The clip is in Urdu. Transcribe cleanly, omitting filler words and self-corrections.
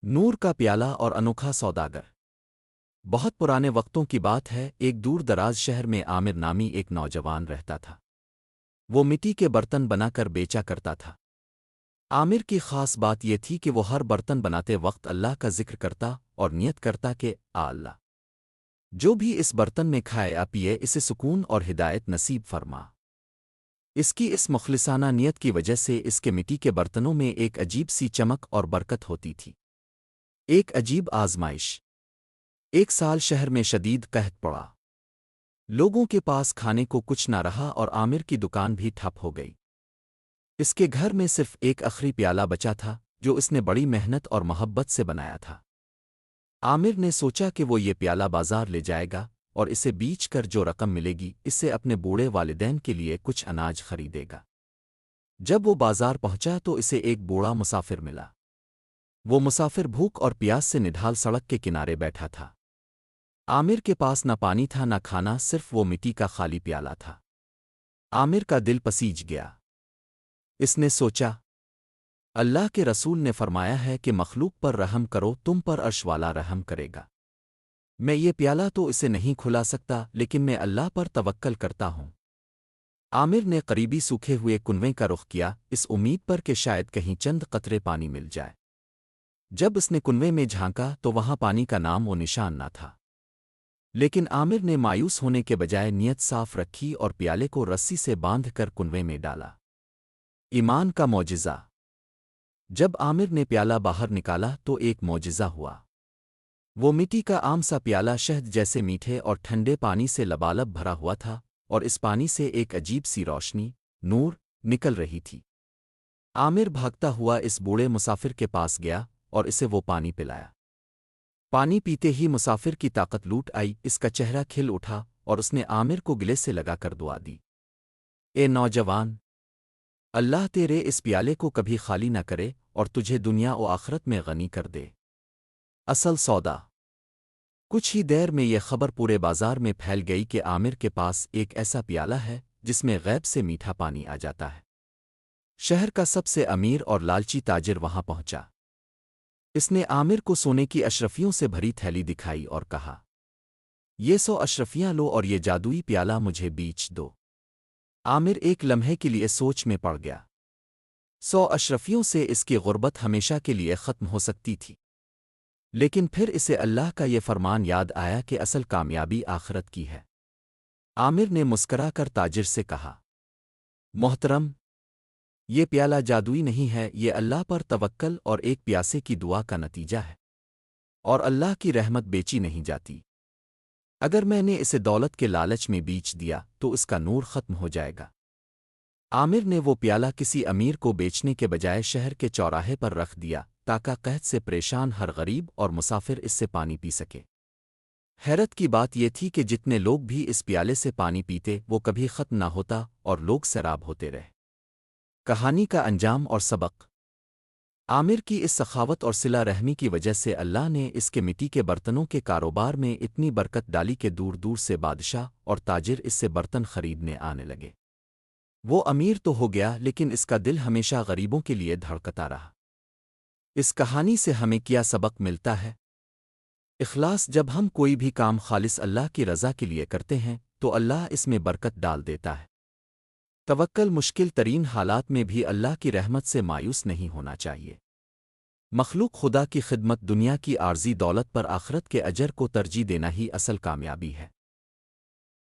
نور کا پیالہ اور انوکھا سوداگر۔ بہت پرانے وقتوں کی بات ہے، ایک دور دراز شہر میں عامر نامی ایک نوجوان رہتا تھا۔ وہ مٹی کے برتن بنا کر بیچا کرتا تھا۔ عامر کی خاص بات یہ تھی کہ وہ ہر برتن بناتے وقت اللہ کا ذکر کرتا اور نیت کرتا کہ اللہ جو بھی اس برتن میں کھائے یا پیے اسے سکون اور ہدایت نصیب فرما۔ اس کی اس مخلصانہ نیت کی وجہ سے اس کے مٹی کے برتنوں میں ایک عجیب سی چمک اور برکت ہوتی تھی۔ ایک عجیب آزمائش۔ ایک سال شہر میں شدید قحط پڑا۔ لوگوں کے پاس کھانے کو کچھ نہ رہا اور عامر کی دکان بھی ٹھپ ہو گئی۔ اس کے گھر میں صرف ایک آخری پیالہ بچا تھا جو اس نے بڑی محنت اور محبت سے بنایا تھا۔ عامر نے سوچا کہ وہ یہ پیالہ بازار لے جائے گا اور اسے بیچ کر جو رقم ملے گی اس سے اپنے بوڑھے والدین کے لیے کچھ اناج خریدے گا۔ جب وہ بازار پہنچا تو اسے ایک بوڑھا مسافر ملا۔ وہ مسافر بھوک اور پیاس سے نڈھال سڑک کے کنارے بیٹھا تھا۔ عامر کے پاس نہ پانی تھا نہ کھانا، صرف وہ مٹی کا خالی پیالہ تھا۔ عامر کا دل پسیج گیا۔ اس نے سوچا، اللہ کے رسول نے فرمایا ہے کہ مخلوق پر رحم کرو، تم پر عرش والا رحم کرے گا۔ میں یہ پیالہ تو اسے نہیں کھلا سکتا، لیکن میں اللہ پر توکل کرتا ہوں۔ عامر نے قریبی سوکھے ہوئے کنویں کا رخ کیا، اس امید پر کہ شاید کہیں چند قطرے پانی مل جائے۔ جب اس نے کنویں میں جھانکا تو وہاں پانی کا نام و نشان نہ تھا۔ لیکن عامر نے مایوس ہونے کے بجائے نیت صاف رکھی اور پیالے کو رسی سے باندھ کر کنویں میں ڈالا۔ ایمان کا معجزہ۔ جب عامر نے پیالہ باہر نکالا تو ایک معجزہ ہوا۔ وہ مٹی کا عام سا پیالہ شہد جیسے میٹھے اور ٹھنڈے پانی سے لبالب بھرا ہوا تھا، اور اس پانی سے ایک عجیب سی روشنی، نور، نکل رہی تھی۔ عامر بھاگتا ہوا اس بوڑھے مسافر کے پاس گیا اور اسے وہ پانی پلایا۔ پانی پیتے ہی مسافر کی طاقت لوٹ آئی، اس کا چہرہ کھل اٹھا اور اس نے عامر کو گلے سے لگا کر دعا دی۔ اے نوجوان، اللہ تیرے اس پیالے کو کبھی خالی نہ کرے اور تجھے دنیا و آخرت میں غنی کر دے۔ اصل سودا۔ کچھ ہی دیر میں یہ خبر پورے بازار میں پھیل گئی کہ عامر کے پاس ایک ایسا پیالہ ہے جس میں غیب سے میٹھا پانی آ جاتا ہے۔ شہر کا سب سے امیر اور لالچی تاجر وہاں پہنچا۔ اس نے عامر کو سونے کی اشرفیوں سے بھری تھیلی دکھائی اور کہا، یہ 100 اشرفیاں لو اور یہ جادوئی پیالہ مجھے بیچ دو۔ عامر ایک لمحے کے لیے سوچ میں پڑ گیا۔ 100 اشرفیوں سے اس کی غربت ہمیشہ کے لیے ختم ہو سکتی تھی، لیکن پھر اسے اللہ کا یہ فرمان یاد آیا کہ اصل کامیابی آخرت کی ہے۔ عامر نے مسکرا کر تاجر سے کہا، محترم، یہ پیالہ جادوئی نہیں ہے، یہ اللہ پر توکل اور ایک پیاسے کی دعا کا نتیجہ ہے، اور اللہ کی رحمت بیچی نہیں جاتی۔ اگر میں نے اسے دولت کے لالچ میں بیچ دیا تو اس کا نور ختم ہو جائے گا۔ عامر نے وہ پیالہ کسی امیر کو بیچنے کے بجائے شہر کے چوراہے پر رکھ دیا تاکہ قحط سے پریشان ہر غریب اور مسافر اس سے پانی پی سکے۔ حیرت کی بات یہ تھی کہ جتنے لوگ بھی اس پیالے سے پانی پیتے وہ کبھی ختم نہ ہوتا اور لوگ سیراب ہوتے رہے۔ کہانی کا انجام اور سبق۔ عامر کی اس سخاوت اور صلہ رحمی کی وجہ سے اللہ نے اس کے مٹی کے برتنوں کے کاروبار میں اتنی برکت ڈالی کہ دور دور سے بادشاہ اور تاجر اس سے برتن خریدنے آنے لگے۔ وہ امیر تو ہو گیا لیکن اس کا دل ہمیشہ غریبوں کے لیے دھڑکتا رہا۔ اس کہانی سے ہمیں کیا سبق ملتا ہے؟ اخلاص۔ جب ہم کوئی بھی کام خالص اللہ کی رضا کے لیے کرتے ہیں تو اللہ اس میں برکت ڈال دیتا ہے۔ توکل۔ مشکل ترین حالات میں بھی اللہ کی رحمت سے مایوس نہیں ہونا چاہیے۔ مخلوق خدا کی خدمت، دنیا کی عارضی دولت پر آخرت کے اجر کو ترجیح دینا ہی اصل کامیابی ہے۔